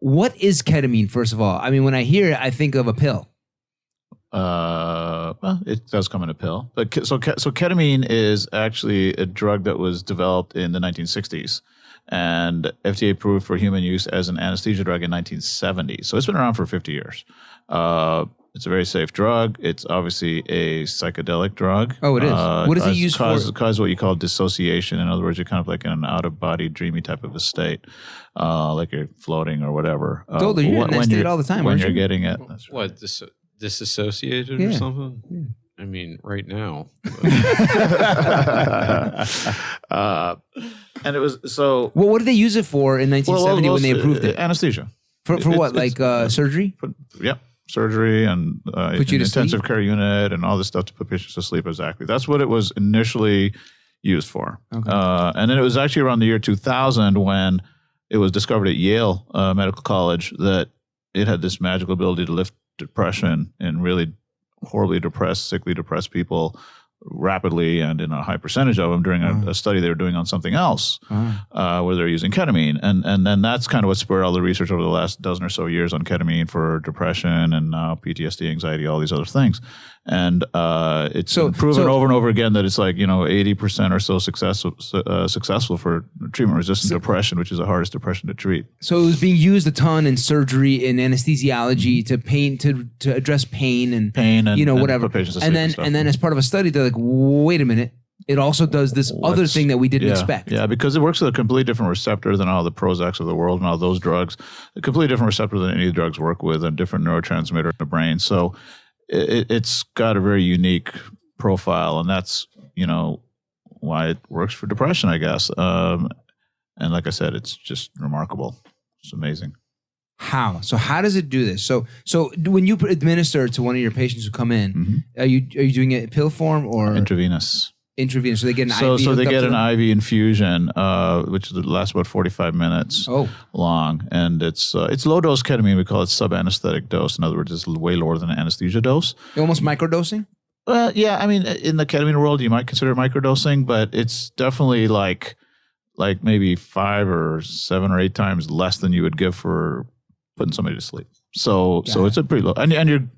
what is ketamine, first of all? I mean, when I hear it, I think of a pill. Well, it does come in a pill. But so ketamine is actually a drug that was developed in the 1960s and FDA approved for human use as an anesthesia drug in 1970. So it's been around for 50 years. It's a very safe drug. It's obviously a psychedelic drug. Oh, it is. What is it used for? Causes what you call dissociation. In other words, you're kind of like in an out-of-body, dreamy type of a state, like you're floating or whatever. Totally, you're in that state all the time. When you're getting it. What, disassociated or something? Yeah. I mean, right now. And it was so. Well, what did they use it for in 1970 when they approved it? Anesthesia. For what? Like surgery? Yep. Surgery and intensive care unit and all this stuff to put patients to sleep. Exactly. That's what it was initially used for. Okay. And then it was actually around the year 2000 when it was discovered at Yale Medical College that it had this magical ability to lift depression in really horribly depressed, sickly depressed people rapidly and in a high percentage of them during a study they were doing on something else where they're using ketamine. And then that's kind of what spurred all the research over the last dozen or so years on ketamine for depression and now PTSD, anxiety, all these other things. And it's been proven over and over again that it's like, 80% or so successful for treatment-resistant depression, which is the hardest depression to treat. So it was being used a ton in surgery, in anesthesiology, to address pain and whatever. And then as part of a study, they're like, wait a minute. It also does this other thing that we didn't expect. Yeah, because it works with a completely different receptor than all the Prozacs of the world and all those drugs. A completely different receptor than any of the drugs work with, and different neurotransmitter in the brain. So it's got a very unique profile, and that's, why it works for depression, I guess. And like I said, it's just remarkable. It's amazing. How? So how does it do this? So when you administer to one of your patients who come in, are you doing it in pill form or intravenous? Intravenous. So they get an IV. So they get an IV infusion, which lasts about 45 minutes long, and it's low dose ketamine. We call it sub-anesthetic dose. In other words, it's way lower than an anesthesia dose. Almost microdosing. Yeah. I mean, in the ketamine world, you might consider it microdosing, but it's definitely like maybe 5 or 7 or 8 times less than you would give for putting somebody to sleep. So it's a pretty low, and you're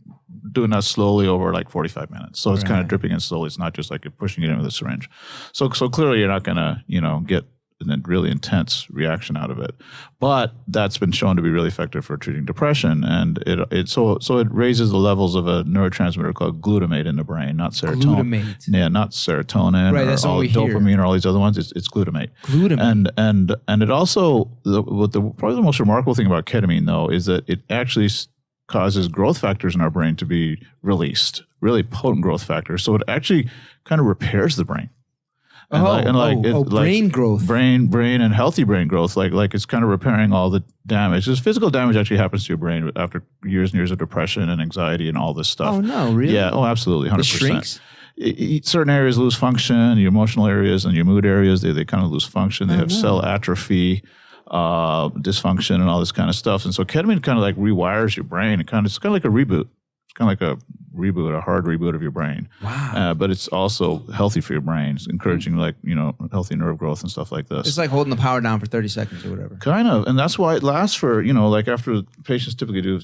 doing that slowly over like 45 minutes. So it's kind of dripping in slowly. It's not just like you're pushing it in with a syringe. So clearly you're not going to, get a really intense reaction out of it. But that's been shown to be really effective for treating depression. And it raises the levels of a neurotransmitter called glutamate in the brain, not serotonin. Glutamate. Yeah, not serotonin or all dopamine or all these other ones. It's glutamate. Glutamate. And it also, probably the most remarkable thing about ketamine though, is that it actually causes growth factors in our brain to be released, really potent growth factors. So it actually kind of repairs the brain. Brain growth. Brain and healthy brain growth. Like it's kind of repairing all the damage. This physical damage actually happens to your brain after years and years of depression and anxiety and all this stuff. Oh, no, really? Yeah, absolutely, 100%. It shrinks? Certain areas lose function, your emotional areas and your mood areas, they kind of lose function. They have cell atrophy, dysfunction and all this kind of stuff. And so ketamine kind of like rewires your brain. It's kind of like a reboot. It's kind of like a reboot, a hard reboot of your brain. Wow. But it's also healthy for your brain. It's encouraging healthy nerve growth and stuff like this. It's like holding the power down for 30 seconds or whatever. Kind of. And that's why it lasts for, like after patients typically do,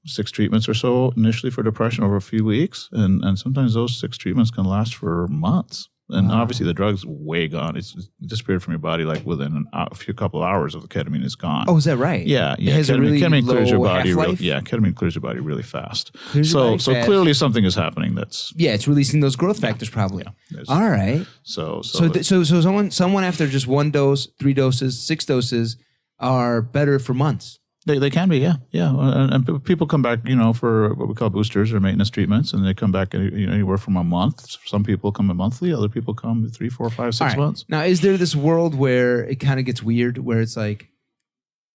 6 treatments or so initially for depression over a few weeks. And sometimes those 6 treatments can last for months. And obviously the drug's way gone. It's disappeared from your body like within a couple of hours of the ketamine is gone. Oh, is that right? Yeah. It has ketamine clears your body. half-life? Ketamine clears your body really fast. So clearly something is happening. It's releasing those growth factors probably. Yeah, all right. So someone after just 1 dose, 3 doses, 6 doses are better for months. They can be, yeah. And people come back, for what we call boosters or maintenance treatments, and they come back anywhere from a month. Some people come monthly, other people come 3, 4, 5, 6 months. Now, is there this world where it kind of gets weird, where it's like,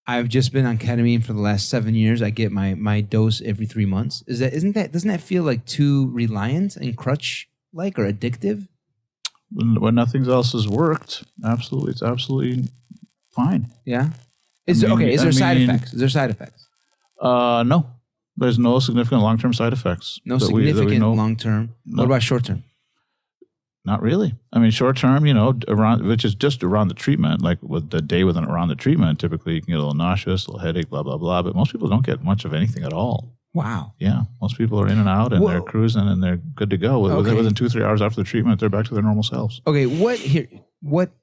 I've just been on ketamine for the last 7 years. I get my dose every 3 months. Doesn't that feel like too reliant and crutch-like or addictive? When nothing else has worked, absolutely, it's absolutely fine. Yeah. Is there side effects? Is there side effects? No. There's no significant long-term side effects. No significant long-term. No. What about short-term? Not really. I mean, short term, which is just around the treatment, like with the day around the treatment, typically you can get a little nauseous, a little headache, blah, blah, blah. But most people don't get much of anything at all. Wow. Yeah. Most people are in and out and they're cruising and they're good to go. Within 2-3 hours after the treatment, they're back to their normal selves. Okay. What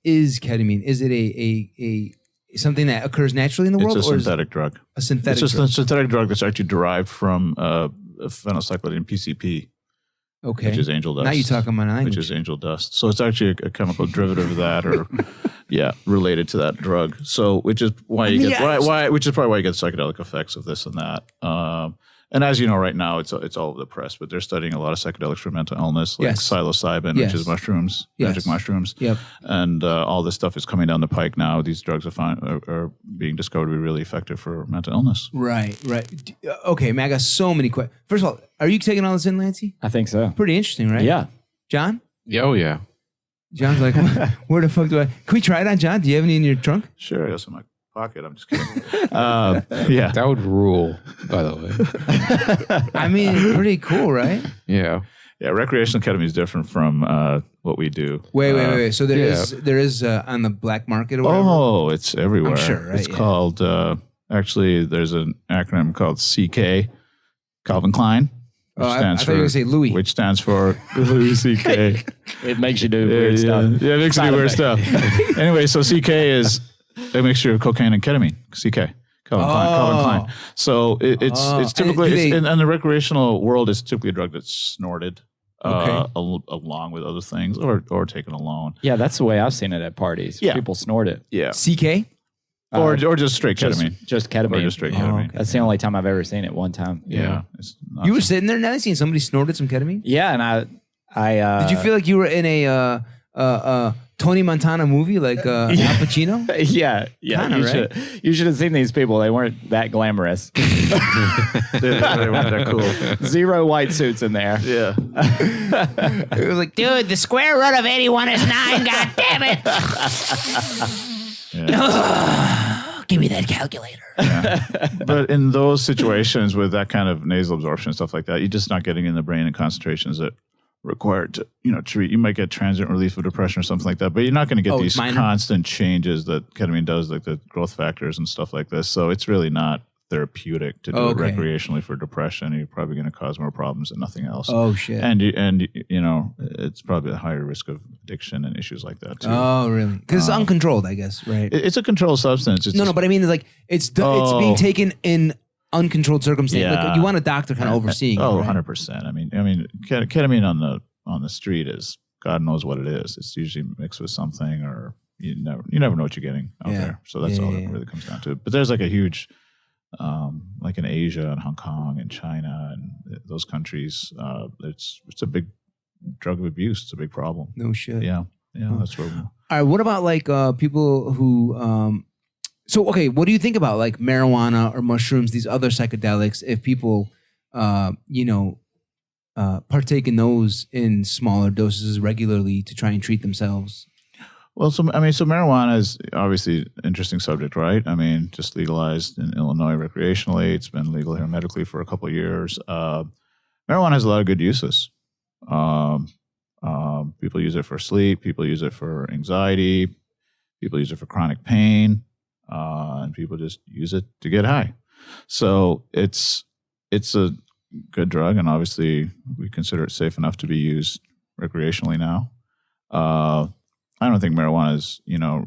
is ketamine? Is it a something that occurs naturally in the world? It's a synthetic drug. A synthetic drug. It's just a synthetic drug that's actually derived from phenylcyclidine PCP. Okay. Which is angel dust. Now you're talking my language. Which is angel dust. So it's actually a chemical derivative of that, or related to that drug. So which is why you get which is probably why you get psychedelic effects of this and that. And as you know, right now it's all over the press, but they're studying a lot of psychedelics for mental illness, like psilocybin, which is mushrooms, magic mushrooms. Yep. And all this stuff is coming down the pike now. These drugs are being discovered to be really effective for mental illness. Right. Okay, man, I got so many questions. First of all, are you taking all this in, Lancey? I think so. Pretty interesting, right? Yeah. John? Oh, yeah. John's like, where the fuck do I... Can we try it on, John? Do you have any in your trunk? Sure, yes, in my pocket. I'm just kidding. Yeah. That would rule, by the way. I mean, pretty cool, right? Yeah. Yeah, recreational ketamine is different from what we do. Wait. So there is on the black market or whatever? Oh, it's everywhere. I'm sure, right? It's called, actually, there's an acronym called CK, Calvin Klein. I thought you were going to say Louis. Which stands for Louis C.K. It makes you do weird stuff. Yeah, it makes you do weird stuff. Anyway, so CK is a mixture of cocaine and ketamine. CK. Calvin Klein. So it's typically, in the recreational world, it's typically a drug that's snorted along with other things or taken alone. Yeah, that's the way I've seen it at parties. Yeah. People snort it. Yeah. CK? Or just straight ketamine. Just ketamine. Or just straight ketamine. Okay. That's the only time I've ever seen it. One time. Yeah. You were sitting there and I seen somebody snorted some ketamine? Yeah, and I did you feel like you were in a Tony Montana movie like Al Pacino? Yeah. Kinda, You should have seen these people. They weren't that glamorous. They weren't that cool. 0 white suits in there. Yeah. It was like, dude, the square root of 81 is 9. God damn it! Give me that calculator. Yeah. But in those situations with that kind of nasal absorption and stuff like that, you're just not getting in the brain in concentrations that required to treat. You might get transient relief of depression or something like that, but you're not going to get these constant changes that ketamine does, like the growth factors and stuff like this. So it's really not therapeutic to do it recreationally for depression. You're probably going to cause more problems than nothing else. Oh shit! And it's probably a higher risk of addiction and issues like that too. Oh really? Because it's uncontrolled, I guess, right? It's a controlled substance. No, but I mean, it's being taken in uncontrolled circumstances. Yeah. Like, you want a doctor kind of overseeing. Oh, it, right? 100%. I mean, ketamine on the street is God knows what it is. It's usually mixed with something, or you never know what you're getting out there. So that's all it really comes down to. But there's like a huge, like in Asia and Hong Kong and China and those countries, it's a big drug of abuse. It's a big problem. No shit. Yeah. That's where. All right. What about like people who? So okay, what do you think about like marijuana or mushrooms, these other psychedelics? If people, partake in those in smaller doses regularly to try and treat themselves? Well, so marijuana is obviously an interesting subject, right? I mean, just legalized in Illinois recreationally. It's been legal here medically for a couple of years. Marijuana has a lot of good uses. People use it for sleep. People use it for anxiety. People use it for chronic pain. And people just use it to get high. So it's a good drug, and obviously we consider it safe enough to be used recreationally now. I don't think marijuana is,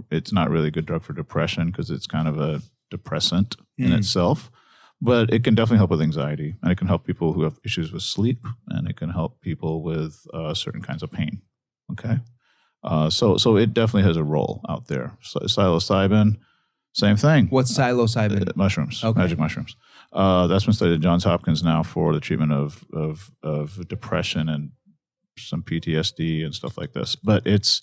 it's not really a good drug for depression because it's kind of a depressant in itself, but it can definitely help with anxiety, and it can help people who have issues with sleep, and it can help people with certain kinds of pain. Okay. So it definitely has a role out there. Psilocybin, same thing. What's psilocybin? Mushrooms, okay. Magic mushrooms. That's been studied at Johns Hopkins now for the treatment of depression and some PTSD and stuff like this. But it's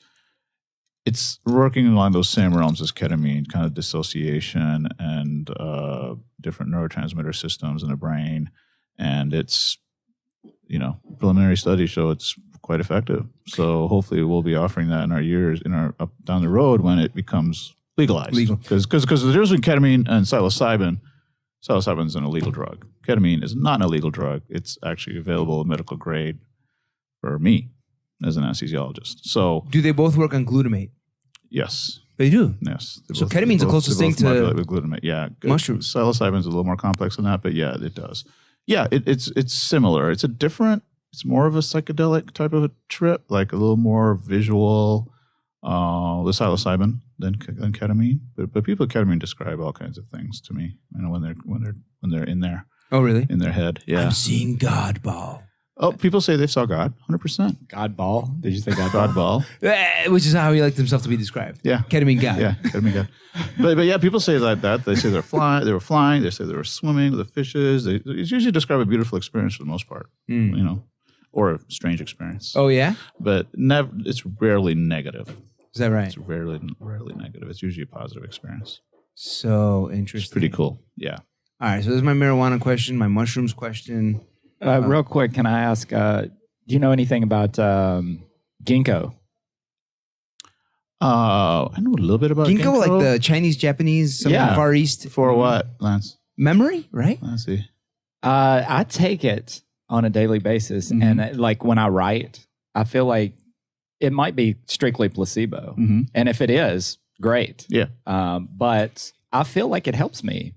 working along those same realms as ketamine, kind of dissociation and different neurotransmitter systems in the brain. And it's, preliminary studies show it's quite effective. So hopefully we'll be offering that in our years, up down the road when it becomes legalized. Because the difference between ketamine and psilocybin is an illegal drug. Ketamine is not an illegal drug. It's actually available medical grade for me. as an anesthesiologist. So do they both work on glutamate? Yes. They do? Yes. So ketamine's the closest thing to with glutamate. Yeah. mushrooms. Psilocybin's a little more complex than that, but yeah, it does. Yeah, it's similar. It's more of a psychedelic type of a trip, like a little more visual, the psilocybin than ketamine. But people with ketamine describe all kinds of things to me, when they're in there. Oh, really? In their head. Yeah. I'm seeing God ball. Oh, people say they saw God, 100%. God ball? Did you say God God ball? Which is how he liked himself to be described. Yeah. Ketamine God. Yeah, ketamine God. But yeah, people say that. They say they were flying. They say they were swimming with the fishes. They usually describe a beautiful experience for the most part, or a strange experience. Oh, yeah? But it's rarely negative. Is that right? It's rarely negative. It's usually a positive experience. So interesting. It's pretty cool. Yeah. All right, so this is my marijuana question, my mushrooms question. Real quick, can I ask, do you know anything about ginkgo? I know a little bit about ginkgo. Like the Chinese, Japanese, Far East. For what, Lance? Memory, right? Let's see. I take it on a daily basis, and like when I write, I feel like it might be strictly placebo. And if it is, great. Yeah. But I feel like it helps me.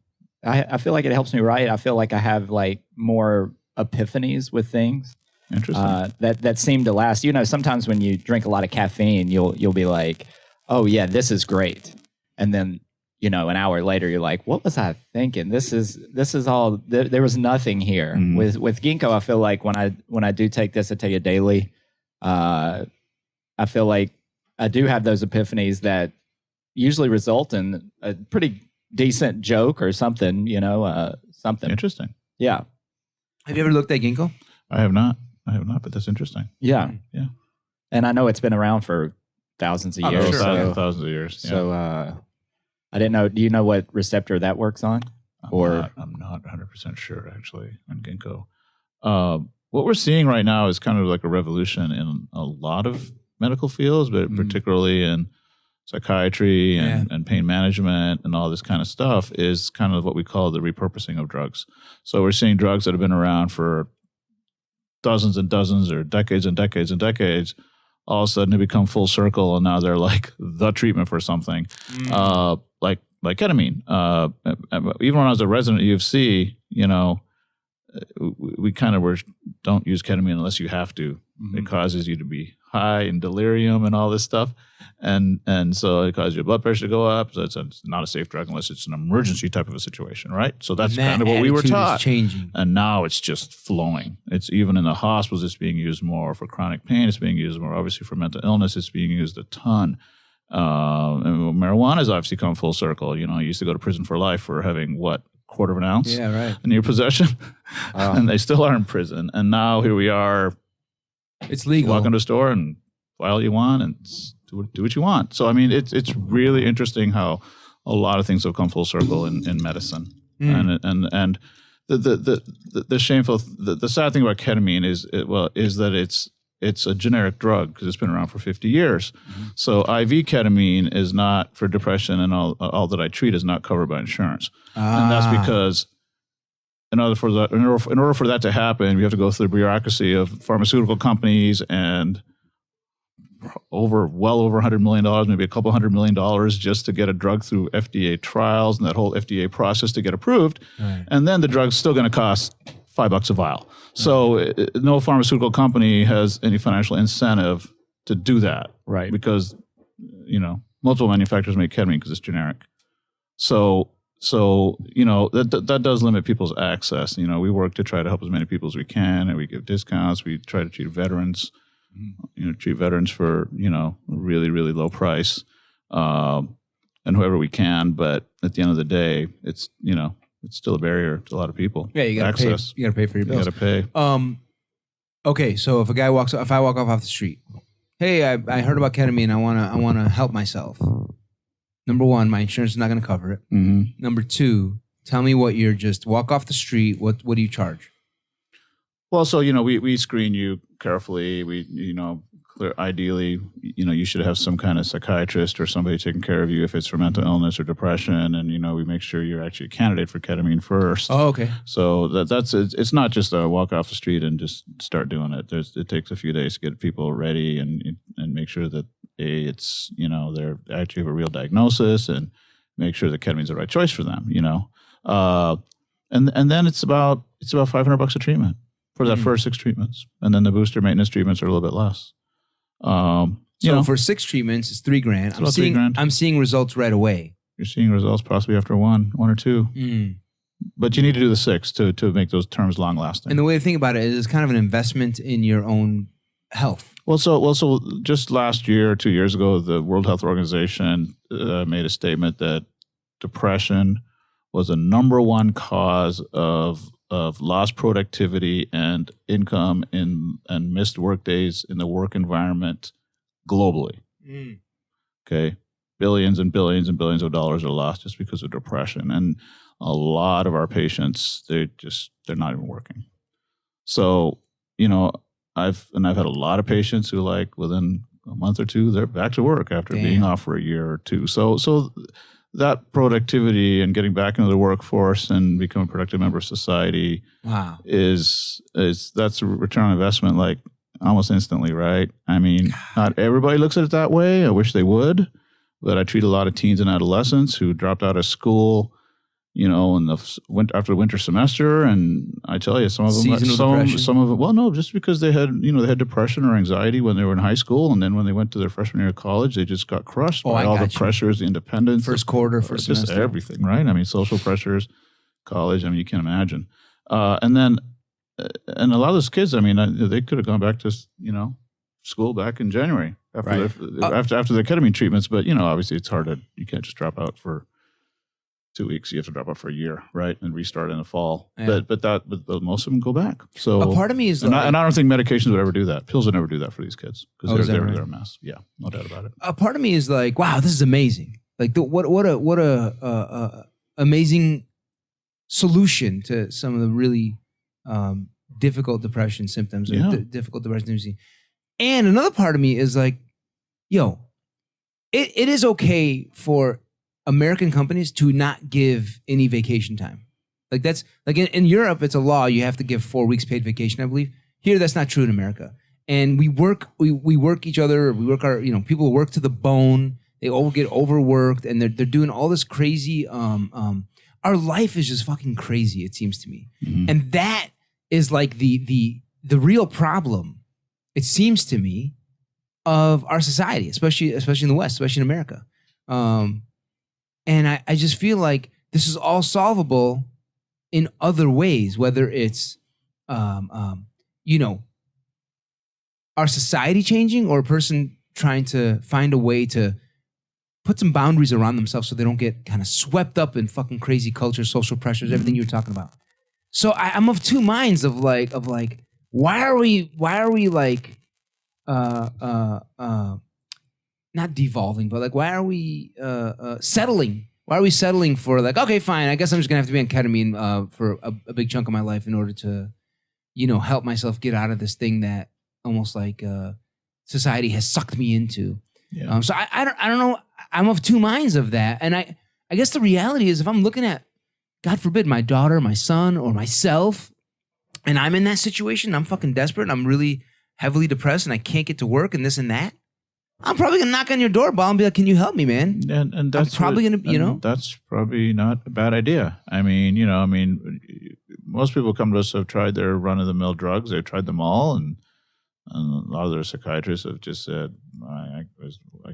I feel like it helps me write. I feel like I have like more epiphanies with things. Interesting. That seem to last. Sometimes when you drink a lot of caffeine, you'll be like, oh yeah, this is great. And then, an hour later, you're like, what was I thinking? This is all, there was nothing here. With ginkgo, I feel like when I do take this, I take it daily. I feel like I do have those epiphanies that usually result in a pretty decent joke or something, something. Interesting. Yeah. Have you ever looked at ginkgo? I have not, but that's interesting. Yeah. Yeah. And I know it's been around for thousands of years. Sure. Thousands of years. Yeah. So I didn't know. Do you know what receptor that works on? I'm not 100% sure, actually, on ginkgo. What we're seeing right now is kind of like a revolution in a lot of medical fields, but particularly in psychiatry and pain management and all this kind of stuff, is kind of what we call the repurposing of drugs. So we're seeing drugs that have been around for dozens and dozens or decades and decades and decades. All of a sudden they become full circle, and now they're like the treatment for something, like ketamine. Even when I was a resident at U of C, we kind of don't use ketamine unless you have to. It causes you to be high and delirium and all this stuff. And so it causes your blood pressure to go up. So it's not a safe drug unless it's an emergency type of a situation, right? So that's kind of what we were taught. Changing. And now it's just flowing. It's even in the hospitals, it's being used more for chronic pain. It's being used more, obviously, for mental illness. It's being used a ton. And marijuana has obviously come full circle. You used to go to prison for life for having quarter of an ounce in your possession. And they still are in prison. And now here we are. It's legal. Walk into a store and buy all you want and do what you want. So, I mean, it's really interesting how a lot of things have come full circle in medicine. And the shameful, the sad thing about ketamine is that it's a generic drug because it's been around for 50 years. So IV ketamine is not for depression, and all that I treat is not covered by insurance. And that's because in order for that to happen, we have to go through the bureaucracy of pharmaceutical companies and well over $100 million, maybe a couple $100 million just to get a drug through FDA trials and that whole FDA process to get approved. Right. And then the drug's still going to cost $5 a vial. So no pharmaceutical company has any financial incentive to do that. Right. Because, multiple manufacturers make ketamine because it's generic. So that does limit people's access. We work to try to help as many people as we can, and we give discounts. We try to treat veterans, treat veterans for, really, really low price, and whoever we can. But at the end of the day, it's still a barrier to a lot of people. Yeah, you got to pay. You got to pay for your bills. You got to pay. Okay, so if I walk off the street, hey, I heard about ketamine. I wanna help myself. Number one, my insurance is not going to cover it. Number two, tell me what you're just walk off the street. What do you charge? Well, so, we screen you carefully. We, ideally, you should have some kind of psychiatrist or somebody taking care of you if it's for mental illness or depression, and we make sure you're actually a candidate for ketamine first. Oh, okay. So it's not just a walk off the street and just start doing it. It takes a few days to get people ready and make sure that it's they're actually have a real diagnosis, and make sure that ketamine's the right choice for them. And then it's about $500 a treatment for that first 6 treatments, and then the booster maintenance treatments are a little bit less. So for 6 treatments, it's $3,000. I'm seeing results right away. You're seeing results possibly after one or two. But you need to do the 6 to make those terms long lasting. And the way to think about it is it's kind of an investment in your own health. Well, so just last year or 2 years ago, the World Health Organization made a statement that depression was the number 1 cause of lost productivity and income and missed work days in the work environment globally. Okay. Billions and billions and billions of dollars are lost just because of depression. And a lot of our patients, they're not even working. So, I've had a lot of patients who within a month or 2, they're back to work after being off for a year or 2. So that productivity and getting back into the workforce and becoming a productive member of society is that's a return on investment almost instantly, right? I mean, not everybody looks at it that way. I wish they would, but I treat a lot of teens and adolescents who dropped out of school, after the winter semester, and I tell you, some of them, well, no, just because they had depression or anxiety when they were in high school, and then when they went to their freshman year of college, they just got crushed by all the pressures, the independence, first semester, just everything, right? I mean, social pressures, college. I mean, you can imagine, and a lot of those kids, I mean, they could have gone back to school back in January after their ketamine treatments, but obviously it's hard you can't just drop out for 2 weeks. You have to drop out for a year, right, and restart in the fall. Yeah. But most of them go back. So a part of me is, and I don't think medications would ever do that. Pills would never do that for these kids because they're a mess. Yeah, no doubt about it. A part of me is wow, this is amazing. What a amazing solution to some of the really difficult depression symptoms or difficult depression symptoms. And another part of me is it is okay for American companies to not give any vacation time. That's in Europe, it's a law. You have to give 4 weeks paid vacation, I believe. Here, that's not true in America. And we work each other. We work people work to the bone. They all get overworked, and they're doing all this crazy. Our life is just fucking crazy. It seems to me, and that is the real problem. It seems to me of our society, especially in the West, especially in America. And I just feel like this is all solvable in other ways, whether it's, our society changing or a person trying to find a way to put some boundaries around themselves so they don't get kind of swept up in fucking crazy culture, social pressures, everything you were talking about. So I'm of two minds of why are we not devolving, but why are we settling? Why are we settling for okay, fine, I guess I'm just gonna have to be on ketamine for a big chunk of my life in order to, help myself get out of this thing that almost society has sucked me into. Yeah. So I don't know. I'm of two minds of that, and I guess the reality is if I'm looking at, God forbid, my daughter, my son, or myself, and I'm in that situation, I'm fucking desperate, and I'm really heavily depressed, and I can't get to work, and this and that. I'm probably gonna knock on your doorbell and be like, "Can you help me, man?" And that's probably gonna, that's probably not a bad idea. I mean, most people come to us have tried their run-of-the-mill drugs. They've tried them all, and a lot of their psychiatrists have just said, "I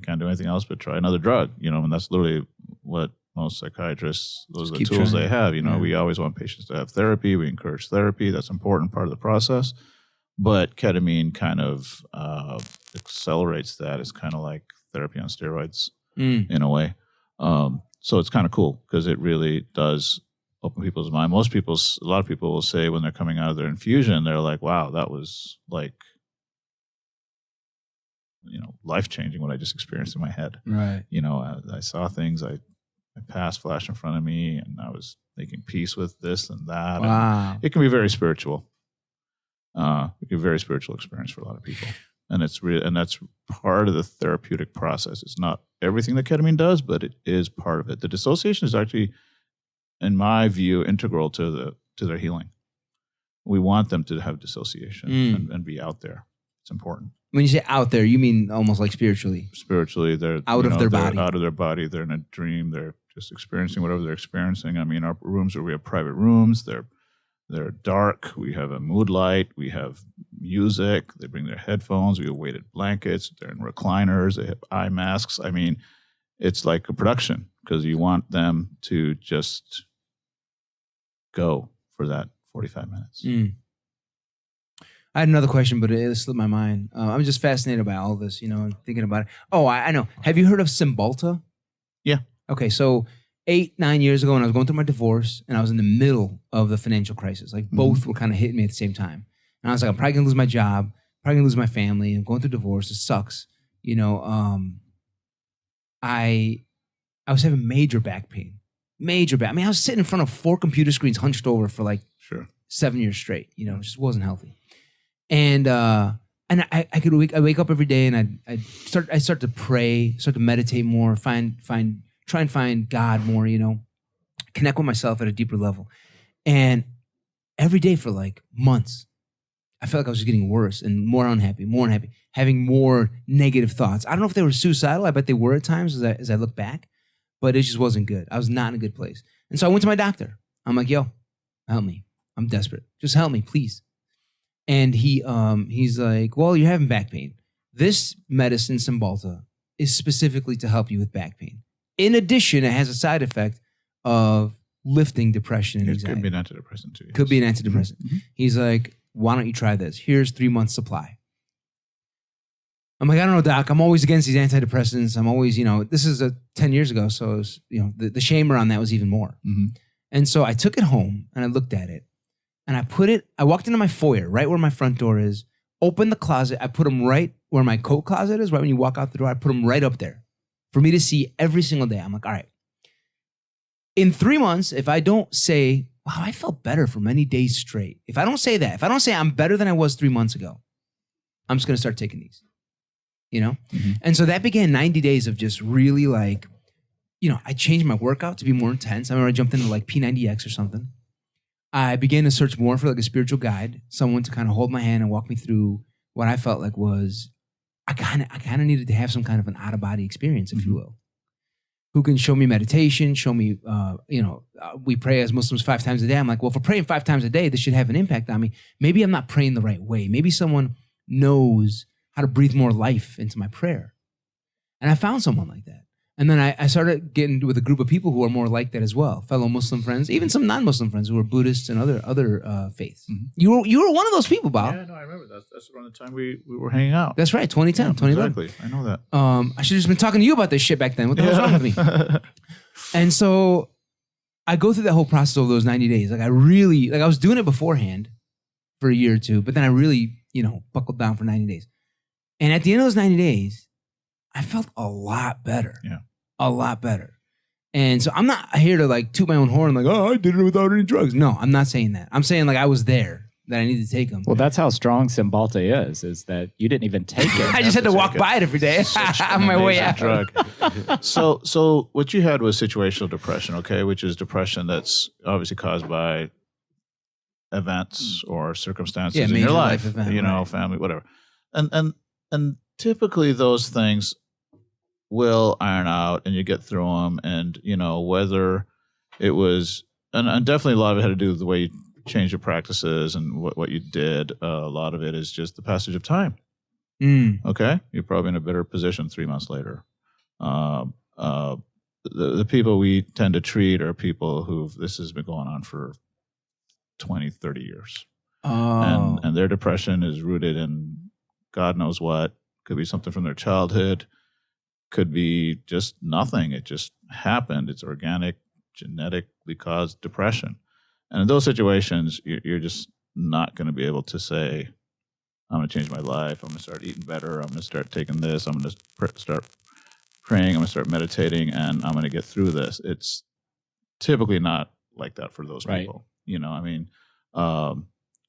can't do anything else but try another drug." And that's literally what most psychiatrists, those are the tools they have. We always want patients to have therapy. We encourage therapy. That's an important part of the process. But ketamine kind of accelerates that. It's kind of like therapy on steroids in a way. So it's kind of cool because it really does open people's mind. A lot of people will say when they're coming out of their infusion, they're like, wow, that was life-changing what I just experienced in my head. Right. I saw things, I passed flash in front of me, and I was making peace with this and that. Wow. And it can be very spiritual. It can be a very spiritual experience for a lot of people. And that's part of the therapeutic process. It's not everything that ketamine does, but it is part of it. The dissociation is actually, in my view, integral to their healing. We want them to have dissociation and be out there. It's important. When you say out there, you mean almost like spiritually? Spiritually, they're out of their body. Out of their body. They're in a dream. They're just experiencing whatever they're experiencing. I mean, our rooms we have private rooms. They're dark. We have a mood light. We have music. They bring their headphones. We have weighted blankets. They're in recliners. They have eye masks. I mean, it's like a production because you want them to just go for that 45 minutes. I had another question, but it slipped my mind. I'm just fascinated by all this, and thinking about it. Oh, I know. Have you heard of Cymbalta? Yeah. Okay, so 8-9 years ago when I was going through my divorce and I was in the middle of the financial crisis, like both were kind of hitting me at the same time. And I was like, I'm probably going to lose my job, probably going to lose my family. I'm going through divorce. It sucks. I was having major back pain. Major back. I mean, I was sitting in front of 4 computer screens hunched over for like 7 years straight. It just wasn't healthy. And I wake up every day and I start to pray, start to meditate more, try and find God more, connect with myself at a deeper level. And every day for like months, I felt like I was just getting worse and more unhappy, having more negative thoughts. I don't know if they were suicidal. I bet they were at times as I look back, but it just wasn't good. I was not in a good place. And so I went to my doctor. I'm like, yo, help me. I'm desperate. Just help me, please. And he's like, well, you're having back pain. This medicine, Cymbalta, is specifically to help you with back pain. In addition, it has a side effect of lifting depression and anxiety. It could be an antidepressant too. Yes. Could be an antidepressant. Mm-hmm. He's like, why don't you try this? Here's 3 months supply. I'm like, I don't know, doc. I'm always against these antidepressants. I'm always, this is 10 years ago. So it was, the shame around that was even more. Mm-hmm. And so I took it home and I looked at it and I walked into my foyer, right where my front door is, opened the closet. I put them right where my coat closet is, right when you walk out the door. I put them right up there for me to see every single day. I'm like, all right. In 3 months, if I don't say, wow, I felt better for many days straight. If I don't say that, if I don't say I'm better than I was 3 months ago, I'm just going to start taking these, Mm-hmm. And so that began 90 days of just really like, I changed my workout to be more intense. I remember I jumped into like P90X or something. I began to search more for like a spiritual guide, someone to kind of hold my hand and walk me through what I felt like was, I kind of needed to have some kind of an out-of-body experience, if you will. Who can show me meditation, show me, we pray as Muslims 5 times a day. I'm like, well, if we're praying 5 times a day, this should have an impact on me. Maybe I'm not praying the right way. Maybe someone knows how to breathe more life into my prayer. And I found someone like that. And then I started getting with a group of people who are more like that as well. Fellow Muslim friends, even some non-Muslim friends who are Buddhists and other faiths. Mm-hmm. You were one of those people, Bob. Yeah, no, I remember. That's around the time we were hanging out. That's right, 2010, yeah, 2011. Exactly, I know that. I should have just been talking to you about this shit back then. What the hell's wrong with me? And so I go through that whole process over those 90 days. I was doing it beforehand for a year or two, but then I really, buckled down for 90 days. And at the end of those 90 days, I felt a lot better. Yeah. A lot better. And so I'm not here to like toot my own horn like, oh, I did it without any drugs. No, I'm not saying that. I'm saying like I was there, that I needed to take them. Well, that's how strong Cymbalta is that you didn't even take it. I just had to walk by it every day on my way out. Drug. So what you had was situational depression, okay, which is depression that's obviously caused by events or circumstances in your life event, family, whatever. And typically those things will iron out and you get through them. And, whether it was, and definitely a lot of it had to do with the way you changed your practices and what you did. A lot of it is just the passage of time. Okay. You're probably in a better position 3 months later. The people we tend to treat are people this has been going on for 20, 30 years. Oh. And their depression is rooted in God knows what. Could be something from their childhood. Could be just nothing. It just happened. It's organic, genetically caused depression. And in those situations, you're just not going to be able to say, I'm going to change my life. I'm going to start eating better. I'm going to start taking this. I'm going to start praying. I'm going to start meditating, and I'm going to get through this. It's typically not like that for those people.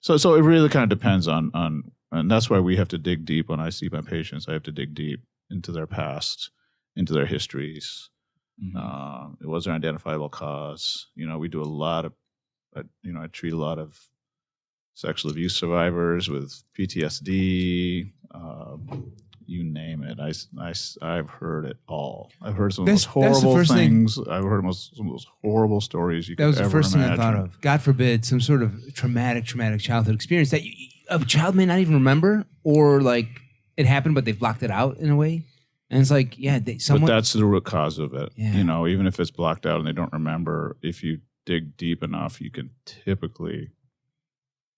So it really kind of depends on And that's why we have to dig deep. When I see my patients, I have to dig deep into their past, into their histories. It was an identifiable cause. We do a lot of, I treat a lot of sexual abuse survivors with PTSD, you name it. I've heard it all. I've heard some of the most horrible things. I've heard some of those horrible stories you could ever imagine. That was the first thing I thought of. God forbid, some sort of traumatic childhood experience that a child may not even remember, or like it happened, but they've blocked it out in a way. And it's like, but that's the root cause of it. Yeah. Even if it's blocked out and they don't remember, if you dig deep enough, you can typically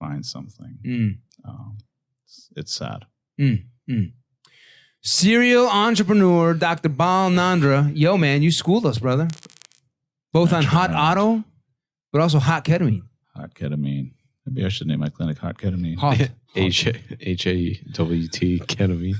find something. It's sad. Serial entrepreneur, Dr. Bal Nandra. Yo, man, you schooled us, brother. Both on hot auto, but also hot ketamine. Hot ketamine. Maybe I should name my clinic Hot Ketamine. Hot. HAWT ketamine.